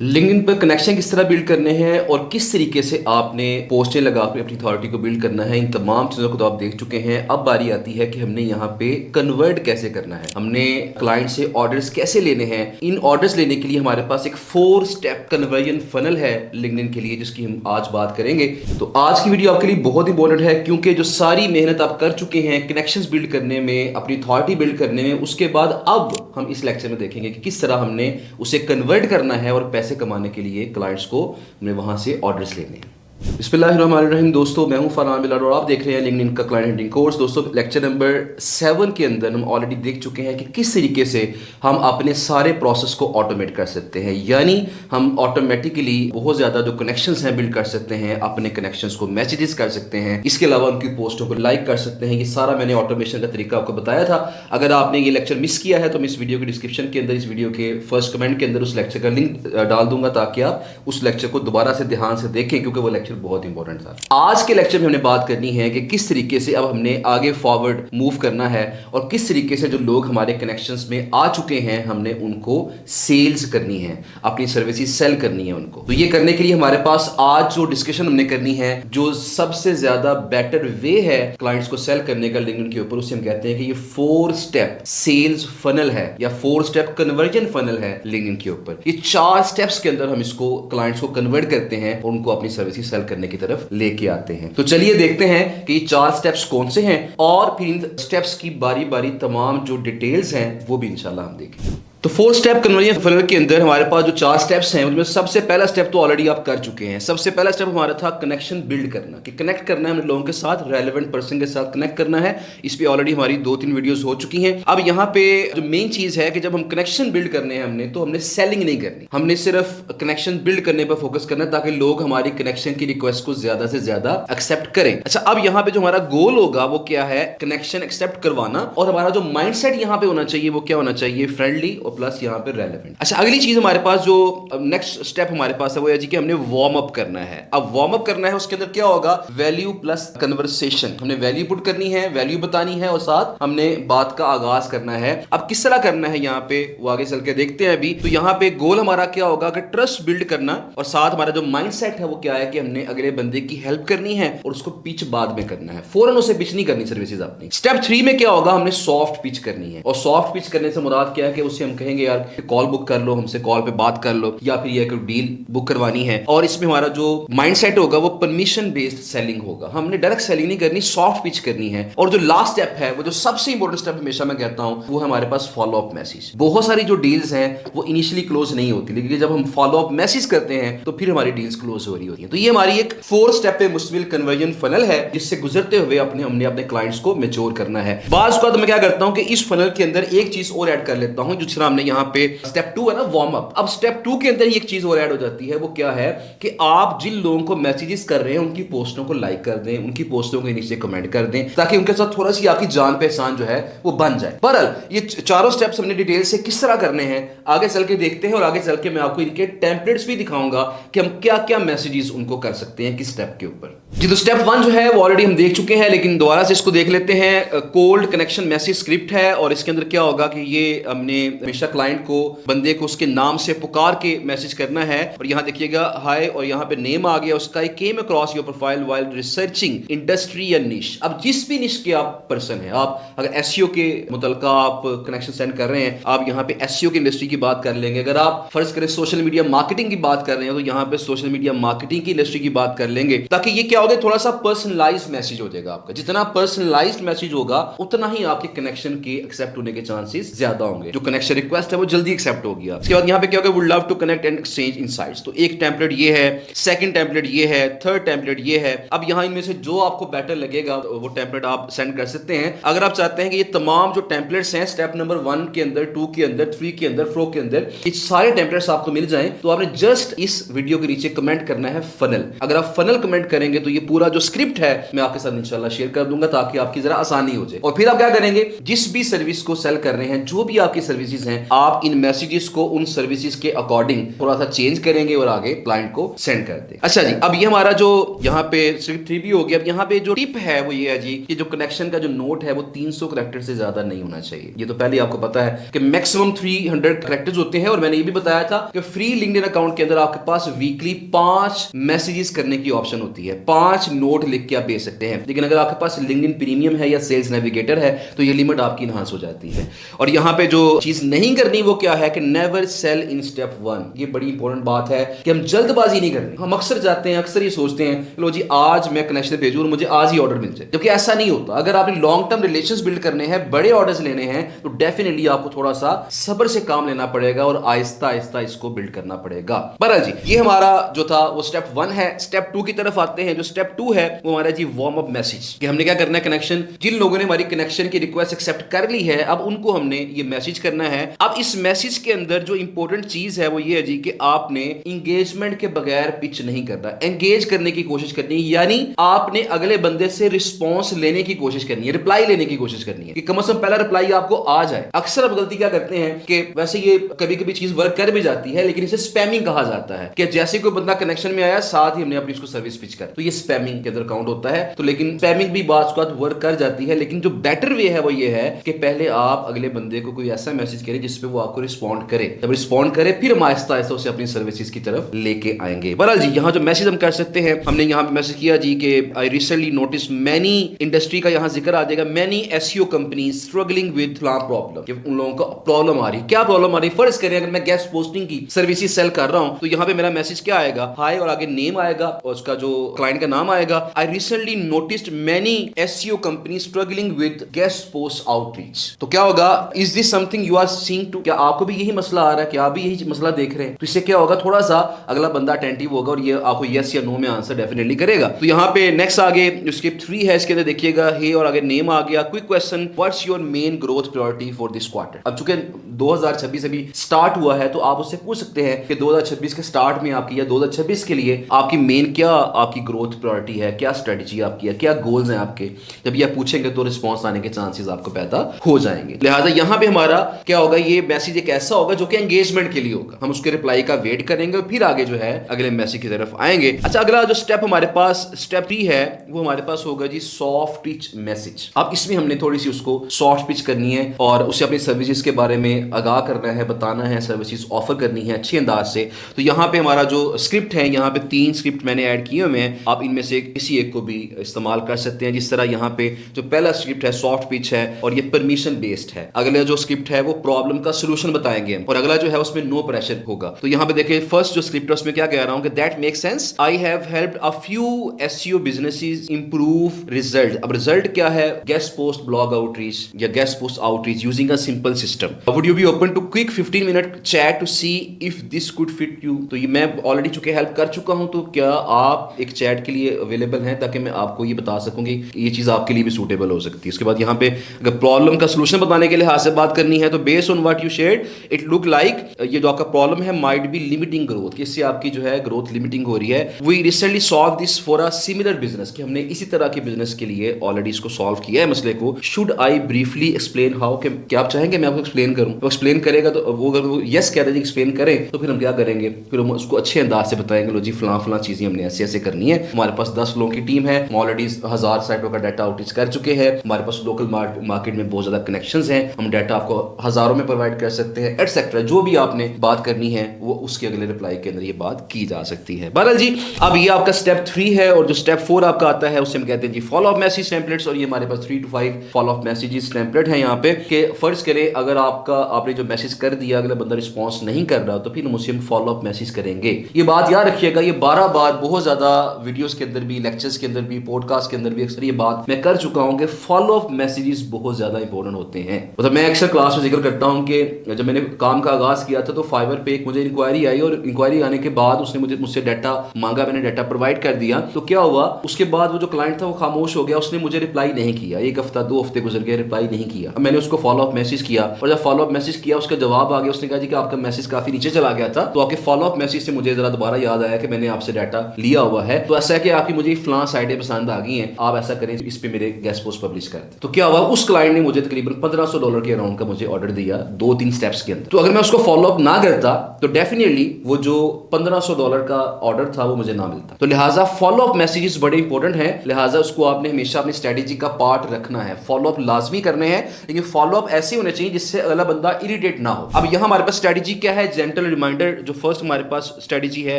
LinkedIn पर connection किस तरह बिल्ड करने हैं और किस तरीके से आपने पोस्टें लगा के अपनी अथॉरिटी को बिल्ड करना है, इन तमाम चीज़ों को तो आप देख चुके हैं। अब बारी आती है कि हमने यहाँ पे कन्वर्ट कैसे करना है, हमने क्लाइंट से ऑर्डर्स कैसे लेने हैं। इन ऑर्डर्स लेने के लिए हमारे पास एक 4 स्टेप कन्वर्जन फनल है लिंक्डइन के लिए, जिसकी हम आज बात करेंगे। तो आज की वीडियो आपके लिए बहुत इंपॉर्टेंट है, क्योंकि जो सारी मेहनत आप कर चुके हैं कनेक्शंस बिल्ड करने में, अपनी अथॉरिटी बिल्ड करने में, उसके बाद अब हम इस लेक्चर में देखेंगे कि किस तरह हमने उसे कन्वर्ट करना है और पैसे कमाने के लिए क्लाइंट्स को हमने वहां से ऑर्डर्स लेने हैं। बिस्मिल्लाहिर्रहमानिर्रहीम। दोस्तों, मैं हूं फरहान बिलाल और आप देख रहे हैं लिंक्डइन का क्लाइंट हंटिंग कोर्स। दोस्तों, लेक्चर नंबर 7 के अंदर हम ऑलरेडी देख चुके हैं कि किस तरीके से हम अपने सारे प्रोसेस को ऑटोमेट कर सकते हैं, यानी हम ऑटोमेटिकली बहुत ज़्यादा जो कनेक्शंस हैं बिल्ड कर सकते हैं, अपने कनेक्शंस को मैसेजेस कर सकते हैं, इसके अलावा उनकी पोस्टों को लाइक कर सकते हैं। ये सारा मैंने ऑटोमेशन का तरीका आपको बताया था। अगर आपने ये लेक्चर मिस किया है तो मैं इस वीडियो के डिस्क्रिप्शन के अंदर, इस वीडियो के फर्स्ट कमेंट के अंदर उस लेक्चर का लिंक डाल दूंगा, ताकि आप उस लेक्चर को दोबारा से ध्यान से देखें, क्योंकि वो लेक्चर बहुत इंपॉर्टेंट था। आज के लेक्चर में हमने बात करनी है कि किस तरीके से अब हमने आगे फॉरवर्ड मूव करना है और किस तरीके से जो लोग हमारे कनेक्शंस में आ चुके हैं हमने उनको सेल्स करनी है, अपनी सर्विसेज सेल करनी है उनको। तो ये करने के लिए हमारे पास आज जो डिस्कशन हमने करनी है, जो सबसे ज्यादा बेटर वे है क्लाइंट्स को सेल करने का लिंक्डइन के ऊपर, उसे हम कहते हैं कि ये 4 स्टेप सेल्स फनल है या 4 स्टेप कन्वर्जन फनल है लिंक्डइन के ऊपर। ये 4 स्टेप्स के अंदर हम इसको क्लाइंट्स को कन्वर्ट करते हैं और उनको अपनी सर्विसेज सेल करने की तरफ लेके आते हैं। तो चलिए देखते हैं कि ये 4 स्टेप्स कौन से हैं और फिर इन स्टेप्स की बारी बारी तमाम जो डिटेल्स हैं वो भी इंशाल्लाह हम देखेंगे। तो 4 स्टेप कन्वर्जन फनल के अंदर हमारे पास जो 4 स्टेप्स हैं, उसमें सबसे पहला स्टेप तो ऑलरेडी आप कर चुके हैं। सबसे पहला स्टेप हमारा था कनेक्शन बिल्ड करना, कि कनेक्ट करना है हमें लोगों के साथ, रेलेवेंट पर्सन के साथ कनेक्ट करना है। इस पे ऑलरेडी हमारी 2-3 वीडियोस हो चुकी हैं। अब यहाँ पे जो मेन चीज है कि जब हम कनेक्शन बिल्ड करने हैं हमने, तो हमने सेलिंग नहीं करनी, हमने सिर्फ कनेक्शन बिल्ड करने पर फोकस करना है, ताकि लोग हमारी कनेक्शन की रिक्वेस्ट को ज्यादा से ज्यादा एक्सेप्ट करें। अच्छा, अब यहाँ पे जो हमारा गोल होगा वो क्या है, कनेक्शन एक्सेप्ट करवाना, और हमारा जो माइंडसेट यहाँ पे होना चाहिए वो क्या होना चाहिए, फ्रेंडली और प्लस यहाँ पे रेलेवेंट। अच्छा, अगली चीज हमारे पास जो नेक्स्ट स्टेप हमारे पास है वो है जी कि हमने वार्म अप करना है। अब वार्म अप करना है, उसके अंदर क्या होगा, वैल्यू प्लस कन्वर्सेशन। हमने वैल्यू पुट करनी है, वैल्यू बतानी है और साथ हमने बात का आगाज करना है। अब किस तरह करना है यहाँ पे वो आगे चल के देखते हैं। अभी तो यहाँ पे गोल हमारा क्या होगा कि ट्रस्ट बिल्ड करना, और साथ हमारा जो माइंडसेट है वो क्या है कि हमने अगले बंदे की हेल्प करनी है और उसको पिच बाद में करना है, फौरन उसे पिच नहीं करनी सर्विसेज अपनी। स्टेप 3 में क्या होगा, हमने सॉफ्ट पिच करनी है, और सॉफ्ट पिच करने से मुराद क्या है कि उसे हम कहेंगे यार कॉल बुक कर लो, हमसे कॉल पे बात कर लो, या फिर ये कोई डील बुक करवानी है। और इसमें हमारा जो माइंडसेट होगा वो परमिशन बेस्ड सेलिंग होगा, हमने डायरेक्ट सेलिंग नहीं करनी, सॉफ्ट पिच करनी है। और जो लास्ट स्टेप है, वो जो सबसे इंपॉर्टेंट स्टेप हमेशा मैं कहता हूं, वो है हमारे पास फॉलो अप मैसेज। बहुत सारी जो डील्स हैं वो इनिशियली क्लोज नहीं होती, लेकिन जब हम फॉलो अप मैसेज करते हैं तो फिर हमारी डील्स क्लोज हो रही होती हैं। तो ये हमारी एक 4 स्टेप पे मुश्तमिल कन्वर्जन फनल है, जिससे गुजरते हुए हमने अपने क्लाइंट्स को मैच्योर करना है। बाज़ का तो मैं क्या करता हूं कि इस फनल के अंदर एक चीज और ऐड कर लेता हूं, जिस तरह हमने यहाँ पे स्टेप 2 है ना, वार्म अप। अब स्टेप 2 के अंदर एक चीज और ऐड हो जाती है, वो क्या है कि आप जिन लोगों को मैसेजेस कर रहे हैं उनकी पोस्टों को लाइक कर दें, उनकी पोस्टों के नीचे कमेंट कर दें, ताकि उनके साथ थोड़ा सी आपकी जान पहचान जो है वो बन जाए। बहरहाल ये चारों स्टेप्स हमने डिटेल से किस तरह करने हैं आगे चल के देखते हैं, और आगे चल के मैं आपको इनके टेम्पलेट्स भी दिखाऊंगा कि हम क्या क्या मैसेजेस उनको कर सकते हैं किस स्टेप के ऊपर जी। तो स्टेप 1 जो है वो ऑलरेडी हम देख चुके हैं, लेकिन दोबारा से इसको देख लेते हैं। कोल्ड कनेक्शन मैसेज स्क्रिप्ट है, और इसके अंदर क्या होगा कि ये हमने हमेशा क्लाइंट को, बंदे को उसके नाम से पुकार के मैसेज करना है। और यहाँ देखिएगा हाय, और यहाँ पे नेम आ गया उसका, came across your profile while researching industry या निश। अब जिस भी निश के आप पर्सन है, आप अगर एसईओ के मुतलका आप कनेक्शन सेंड कर रहे हैं, आप यहाँ पे एसईओ की इंडस्ट्री की बात कर लेंगे। अगर आप फर्ज करें सोशल मीडिया मार्केटिंग की बात कर रहे हैं, तो यहाँ पे सोशल मीडिया मार्केटिंग की इंडस्ट्री की बात कर लेंगे, ताकि ये क्या होगा, थोड़ा सा पर्सनलाइज्ड मैसेज हो जाएगा आपका। जितना पर्सनलाइज्ड मैसेज होगा उतना ही आपके कनेक्शन के एक्सेप्ट होने के चांसेस ज्यादा होंगे, जो कनेक्शन रिक्वेस्ट है वो जल्दी एक्सेप्ट होगी। इसके बाद यहाँ पे क्या होगा, would love to connect and exchange insights. तो एक टेम्पलेट ये है, सेकंड टेम्पलेट ये है, थर्ड टेम्पलेट ये है। अब यहाँ इनमें से जो आपको बेटर लगेगा वो टेम्पलेट आप सेंड कर सकते हैं। अगर आप चाहते हैं कि ये तमाम जो टेम्पलेट्स हैं स्टेप नंबर 1 के अंदर, 2 के अंदर, 3 के अंदर, 4 के अंदर, ये सारे टेम्पलेट्स आपको मिल जाएं, तो आपने जस्ट इस वीडियो के नीचे कमेंट करना है फनल। अगर आप फनल कमेंट करेंगे तो ये पूरा जो स्क्रिप्ट है मैं आपके साथ इंशाल्लाह शेयर कर दूंगा, ताकि आपकी जरा आसानी हो जाए। और फिर आप क्या करेंगे, जिस भी सर्विस को सेल कर रहे हैं, जो भी आपकी सर्विसेज हैं, हैं, आप इन मैसेजेस को उन सर्विसेज के अकॉर्डिंग थोड़ा सा चेंज करेंगे और आगे क्लाइंट को सेंड कर दें। अच्छा जी, अब ये हमारा जो यहाँ पे स्क्रिप्ट 3 भी हो गया। अब यहाँ पे जो टिप है वो ये है जी कि जो कनेक्शन का जो नोट है वो 300 कैरेक्टर से ज्यादा नहीं होना चाहिए। ये तो पहले आपको पता है कि मैक्सिमम 300 कैरेक्टर्स होते हैं, और मैंने ये भी बताया था कि फ्री लिंक्डइन अकाउंट के अंदर आपके पास वीकली 5 मैसेजेस करने की ऑप्शन होती है, 5 नोट लिख के आप भेज सकते हैं। लेकिन अगर आपके पास लिंक्डइन प्रीमियम है या सेल्स नेविगेटर है तो ये लिमिट आपकी इनहांस हो जाती है। और यहाँ पे जो चीज नहीं करनी वो क्या है कि नेवर सेल इन स्टेप 1। ये बड़ी इंपॉर्टेंट बात है कि हम जल्दबाजी नहीं करनी। हम अक्सर जाते हैं, अक्सर ये सोचते हैं लो जी आज मैं कनेक्शन भेजूं और मुझे आज ही ऑर्डर मिल जाए, जबकि ऐसा नहीं होता। अगर आपने लॉन्ग टर्म रिलेशंस बिल्ड करने हैं, बड़े ऑर्डर्स लेने हैं, तो डेफिनेटली आपको थोड़ा सा सब्र से काम लेना पड़ेगा और आहिस्ता आहिस्ता इसको बिल्ड करना पड़ेगा। बहरहाल जी, ये हमारा जो था वो स्टेप 1 है। स्टेप 2 की तरफ आते हैं। जो स्टेप 2 है वो हमारा जी वार्म अप मैसेज, कि हमने क्या करना है, कनेक्शन जिन लोगों ने हमारी कनेक्शन की रिक्वेस्ट एक्सेप्ट कर ली है, अब उनको हमने ये मैसेज करना है। अब इस मैसेज के अंदर जो इंपॉर्टेंट चीज है वो ये है जी कि आपने इंगेजमेंट के बगैर पिच नहीं करना, एंगेज करने की कोशिश करनी है। यानी आपने अगले बंदे से रिस्पॉन्स लेने की कोशिश करनी है, रिप्लाई लेने की कोशिश करनी है कि कम से कम पहला रिप्लाई आपको आ जाए। अक्सर अब गलती क्या करते हैं कि वैसे ये कभी कभी चीज वर्क कर भी जाती है, लेकिन इसे स्पैमिंग कहा जाता है कि जैसे कोई बंदा कनेक्शन में आया साथ ही हमने अपनी उसको सर्विस पिच कर, तो ये स्पैमिंग के अंदर काउंट होता है। तो लेकिन स्पैमिंग भी बात वर्क कर जाती है, लेकिन जो बेटर वे है वो ये है कि पहले आप अगले बंदे को कोई ऐसा मैसेज करें जिसपे वो आपको रिस्पॉन्ड करे। जब रिस्पॉन्ड करे फिर हम आहिस्ता आहिस्ता उसे अपनी सर्विसेज की तरफ लेके आएंगे। बहरहाल जी, यहाँ जो मैसेज हम कर सकते हैं, हमने यहाँ पे मैसेज किया जी कि I recently notice many industry का यहाँ जिक्र आ जाएगा, many SEO companies struggling with problem, कि उन लोगों को प्रॉब्लम आ रही है। क्या प्रॉब्लम आ रही है? फर्ज करें अगर मैं गेस्ट पोस्टिंग की सर्विसेज सेल कर रहा हूं, तो यहाँ पे मेरा मैसेज क्या आएगा, हाय और आगे नेम आएगा और उसका जो क्लाइंट का नाम आएगा। I recently noticed many SEO company struggling with guest post outreach. तो क्या होगा, is this something you are seeing too? क्या आपको भी यही मसला आ रहा है? क्या आप भी यही मसला देख रहे हैं? तो इससे क्या होगा, थोड़ा सा अगला बंदा अटेंटिव होगा और ये आपको यस या नो में आंसर डेफिनेटली करेगा। तो यहाँ पे नेक्स्ट आगे स्क्रिप्ट 3 है, इसके अंदर देखिएगा हे और आगे नेम आ गया। Quick question, what's your main growth priority for this quarter? अब चूंकि 2026 अभी स्टार्ट हुआ है तो आप उससे पूछ सकते हैं कि 2026 के स्टार्ट में आपकी या 2026 के लिए आपकी मेन क्या आपकी ग्रोथ प्रायोरिटी है, क्या स्ट्रेटजी आपकी है, क्या गोल्स हैं आपके। जब ये पूछेंगे तो रिस्पॉन्स आने के चांसेस आपको पैदा हो जाएंगे। लिहाजा यहाँ पे हमारा क्या होगा, ये मैसेज एक ऐसा होगा जो कि एंगेजमेंट के लिए होगा। हम उसके रिप्लाई का वेट करेंगे और फिर आगे जो है अगले मैसेज की तरफ आएंगे। अच्छा, अगला जो स्टेप हमारे पास स्टेप 3 है वो हमारे पास होगा जी सॉफ्ट पिच मैसेज। अब इसमें हमने थोड़ी सी उसको सॉफ्ट पिच करनी है और उसे अपनी सर्विसेज के बारे में आगाह करना है, बताना है, सर्विसेज ऑफर करनी है अच्छे अंदाज से। तो यहाँ पे हमारा जो स्क्रिप्ट है, यहाँ पे 3 स्क्रिप्ट मैंने ऐड किए हुए हैं, आप इनमें से किसी एक को भी इस्तेमाल कर सकते हैं। जिस तरह यहाँ पे जो पहला स्क्रिप्ट है सॉफ्ट पिच है और ये परमिशन बेस्ड है। अगला जो स्क्रिप्ट है वो प्रॉब्लम का सोल्यूशन बताएंगे हम, और अगला जो है उसमें नो प्रेशर होगा। तो यहाँ पे देखिए फर्स्ट जो स्क्रिप्ट है उसमें क्या कह रहा हूँ कि that make sense, I have helped a few SEO businesses improve result. अब रिजल्ट क्या है, गेस्ट पोस्ट ब्लॉग आउटरीच या guest post outreach using a simple system. Would you be open to quick 15 minute chat to see if this could fit you? तो ये मैं already चुके help कर चुका हूं, तो क्या आप एक चैट के लिए अवेलेबल हैं ताकि मैं आपको ये बता सकूं कि ये चीज आपके लिए भी सूटेबल हो सकती है। उसके बाद यहाँ पे अगर प्रॉब्लम का सोल्यूशन बताने के लिहाज से बात करनी है तो based on what you shared it look like, ये जो आपका प्रॉब्लम है माइट बी लिमिटिंग ग्रोथ, इससे आपकी जो है ग्रोथ लिमिटिंग हो रही है। We recently solve this for a similar business, कि हमने इसी तरह के बिजनेस के लिए ऑलरेडी इसको सॉल्व किया है मसले को। Should I briefly explain how, कि क्या आप चाहेंगे मैं आपको एक्सप्लेन करूं? तो एक्सप्लेन करेगा तो वो अगर वो यस कह रहे एक्सप्लेन करें तो फिर हम क्या करेंगे, फिर हम उसको अच्छे अंदाज से बताएंगे लो जी फलां चीजें हमने ऐसे ऐसे करनी है। हमारे पास 10 लोगों की टीम है, हम ऑलरेडी 1000 साइटों का डाटा आउटरीच कर चुके हैं, हमारे पास लोकल मार्केट में बहुत ज्यादा कनेक्शंस हैं, हम डाटा आपको हजारों में प्रोवाइड कर सकते हैं एटसेट्रा। जो भी आपने बात करनी है वो उसके अगले रिप्लाई के अंदर ये बात की जा सकती है। बहरहाल जी, अब ये आपका स्टेप 3 है और जो स्टेप 4 आपका आता है उसे हम कहते हैं जी फॉलो अप मैसेज टेम्पलेट्स। और ये हमारे पास 3 to 5 follow up messages template है यहाँ पे, कि फर्ज करें अगर आपने जो मैसेज कर दिया अगला बंदा रिस्पॉन्स नहीं कर रहा तो फिर हम उसे फॉलो अप मैसेज करेंगे। ये बात याद रखिएगा, ये 12 बार बहुत ज्यादा वीडियोस के अंदर भी, लेक्चर्स के अंदर भी, पॉडकास्ट के अंदर भी अक्सर ये बात मैं कर चुका हूं कि फॉलो अप मैसेजेस बहुत ज्यादा इंपॉर्टेंट होते हैं। मतलब मैं अक्सर क्लास में जिक्र करता हूं कि जब मैंने काम का आगाज किया था तो फाइवर पे एक मुझे इंक्वायरी आई और इंक्वायरी आने के बाद उसने मुझसे डाटा मांगा, मैंने डाटा प्रोवाइड कर दिया। तो क्या हुआ, उसके बाद वो जो क्लाइंट था वो खामोश हो गया, उसने मुझे रिप्लाई नहीं किया। 1 हफ्ता 2 हफ्ते गुजर गए, रिप्लाई नहीं किया। मैंने उसको फॉलो अप मैसेज किया और जब फॉलो अप मैसेज मैसेज किया, उसका जवाब आ गया, उसने कहा जी कि आपका मैसेज काफी नीचे चला गया था, तो आपके फॉलोअप मैसेज से मुझे जरा दोबारा याद आया कि मैंने आपसे डाटा लिया हुआ है, तो ऐसा है कि आपकी मुझे फ्लां साइटें पसंद आ गई हैं, आप ऐसा करें इस पे मेरे गेस्ट पोस्ट पब्लिश कर दें। तो क्या हुआ, उस क्लाइंट ने मुझे तकरीबन $1500 के अराउंड का मुझे ऑर्डर दिया 2-3 स्टेप्स के अंदर। तो अगर मैं उसको फॉलोअप ना करता तो डेफिनेटली वो जो $1500 का ऑर्डर था वो मुझे ना मिलता। तो लिहाजा फॉलोअप मैसेजेस बड़े इंपॉर्टेंट हैं, लिहाजा उसको आपने हमेशा अपनी स्ट्रेटेजी का पार्ट रखना है। फॉलोअप लाजमी करने हैं, लेकिन फॉलोअप ऐसे होने चाहिए जिससे अगला बंदा इरिटेट ना हो। अब यहाँ हमारे पास स्ट्रेटेजी क्या है, जेंटल रिमाइंडर। जो फर्स्ट हमारे पास स्ट्रेटेजी है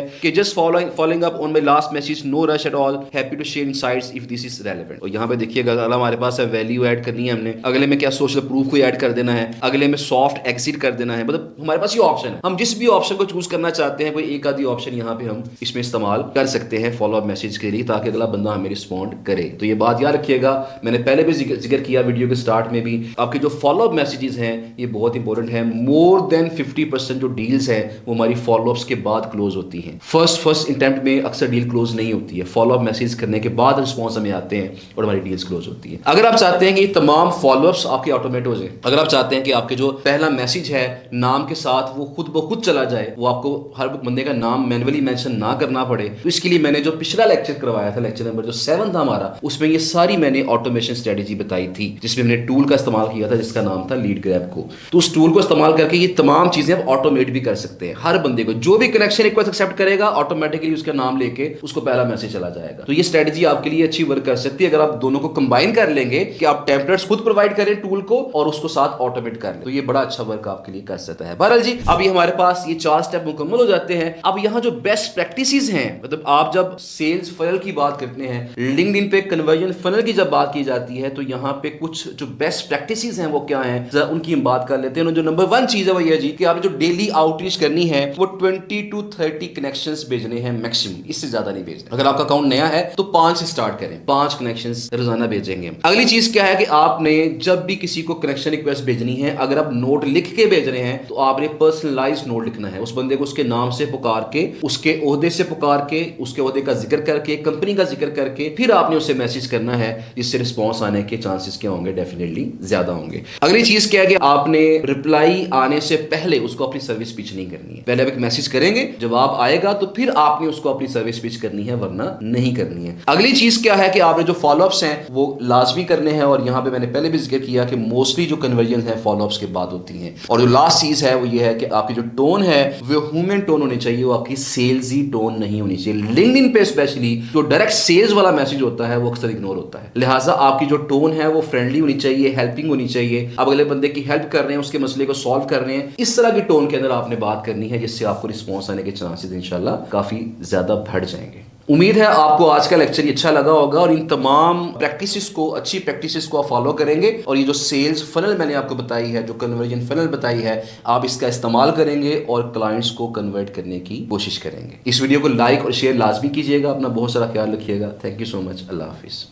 कि just following up on my last message, no rush at all, happy to share insights if this is relevant. और यहाँ पे देखिएगा अगला हमारे पास है वैल्यू ऐड करनी है हमने, अगले में क्या सोशल प्रूफ को ऐड कर देना है, अगले में सॉफ्ट एग्जिट कर देना है। मतलब हमारे पास ये ऑप्शन है, हम जिस भी ऑप्शन को चूज करना चाहते हैं, कोई एक आधी ऑप्शन यहाँ पे हम इसमें इस्तेमाल कर सकते हैं फॉलोअप मैसेज के लिए, ताकि अगला बंदा हमें रिस्पॉन्ड करे। तो ये बात याद रखिएगा, मैंने पहले भी जिक्र किया वीडियो के स्टार्ट में भी, आपके जो फॉलोअप मैसेजेस हैं ये बहुत इंपॉर्टेंट है। मोर देन 50% जो डील्स हैं वो हमारी फॉलोअप्स के बाद क्लोज होती हैं। फर्स्ट अटेम्प्ट में अक्सर डील क्लोज नहीं होती है, फॉलोअप मैसेज करने के बाद रिस्पॉन्स हमें आते हैं और हमारी डील्स क्लोज होती है। अगर आप चाहते हैं कि तमाम फॉलोअप्स आपके ऑटोमेट हो जाए, अगर आप चाहते हैं कि आपके जो पहला मैसेज है नाम के साथ वो खुद ब खुद चला जाए, वो आपको हर बंदे का नाम मैन्युअली मेंशन ना करना पड़े, तो इसके लिए मैंने जो पिछला लेक्चर करवाया था, लेक्चर नंबर जो 7 था हमारा, उसमें ये सारी मैंने ऑटोमेशन स्ट्रेटेजी बताई थी, जिसमें हमने टूल का इस्तेमाल किया था जिसका नाम था लीड ग्रैब को। तो उस टूल को इस्तेमाल करके ये तमाम चीजें आप ऑटोमेट भी कर सकते हैं। हर बंदे को जो भी कनेक्शन रिक्वेस्ट एक्सेप्ट करेगा, ऑटोमेटिकली उसका नाम लेके उसको पहला मैसेज चला जाएगा। तो ये स्ट्रेटेजी आपके लिए अच्छी वर्क कर सकती है अगर आप दोनों को कंबाइन कर लेंगे कि आप टेम्पलेट्स खुद प्रोवाइड करें टूल को और उसको साथ ऑटोमेट कर लें, तो ये बड़ा अच्छा वर्क आपके लिए कर सकता है। बहरहाल जी, अभी हमारे पास ये 4 स्टेप मुकम्मल हो जाते हैं। अब यहाँ जो बेस्ट प्रैक्टिसेस हैं, मतलब आप जब सेल्स फनल की बात करते हैं, लिंक्डइन पे कन्वर्जन फनल की जब बात की जाती है, तो यहाँ पे कुछ जो बेस्ट प्रैक्टिसेस हैं वो क्या हैं, जरा उनकी हम बात कर लेते हैं। जो नंबर 1 चीज है वो ये जी कि आपने जो डेली आउटरीच करनी है वो 20 to 30 कनेक्शंस भेजने हैं मैक्सिमम, इससे ज्यादा नहीं भेजना। अगर आपका अकाउंट नया है तो 5 से स्टार्ट करें, 5 कनेक्शंस रोजाना भेजेंगे। अगली चीज क्या है कि आपने जब भी किसी को कनेक्शन रिक्वेस्ट भेजनी है, अगर आप नोट लिख के भेज रहे हैं तो आपने पर्सनलाइज नोट लिखना है। उस बंदे को उसके नाम से पुकार के, उसके ओहदे से पुकार के, उसके ओहदे का जिक्र करके, कंपनी का जिक्र करके फिर आपने उसे मैसेज करना है, जिससे रिस्पॉन्स आने के चांसेस क्या होंगे, डेफिनेटली ज्यादा होंगे। अगली चीज क्या है कि आपने रिप्लाई आने से पहले उसको अपनी सर्विस पिच नहीं करनी है। पहले आप एक मैसेज करेंगे, जवाब आएगा तो फिर आपने उसको अपनी सर्विस पिच करनी है, वरना नहीं करनी है। अगली चीज क्या है कि आपने जो फॉलोअप्स हैं वो लाजमी करने हैं, और यहां पे मैंने पहले भी जिक्र किया कि मोस्टली जो कन्वर्जन है फॉलोअप्स के बाद होती हैं। और जो लास्ट चीज है वो ये है कि आपकी जो टोन है वो ह्यूमन टोन होनी चाहिए, वो आपकी सेल्सी टोन नहीं होनी चाहिए। लिंक्डइन पे स्पेशली जो डायरेक्ट सेल्स वाला मैसेज होता है वो अक्सर इग्नोर होता है, लिहाजा आपकी जो टोन है वो फ्रेंडली होनी चाहिए, हेल्पिंग होनी चाहिए। अब अगले बंदे की हेल्प कर रहे हैं, उसके मसले को सॉल्व कर रहे हैं, इस तरह की टोन के अंदर आपने बात करनी है, जिससे आपको रिस्पॉन्स आने के चांसेस इंशाल्लाह काफी ज्यादा बढ़ जाएंगे। उम्मीद है आपको आज का लेक्चर अच्छा लगा होगा और इन तमाम प्रैक्टिसेस को, अच्छी प्रैक्टिसेस को आप फॉलो करेंगे, और ये जो सेल्स फनल मैंने आपको बताई है, जो कन्वर्जन फनल बताई है, आप इसका इस्तेमाल करेंगे और क्लाइंट्स को कन्वर्ट करने की कोशिश करेंगे। इस वीडियो को लाइक और शेयर लाजमी कीजिएगा। अपना बहुत सारा ख्याल रखिएगा। Thank you so much. Allah Hafiz.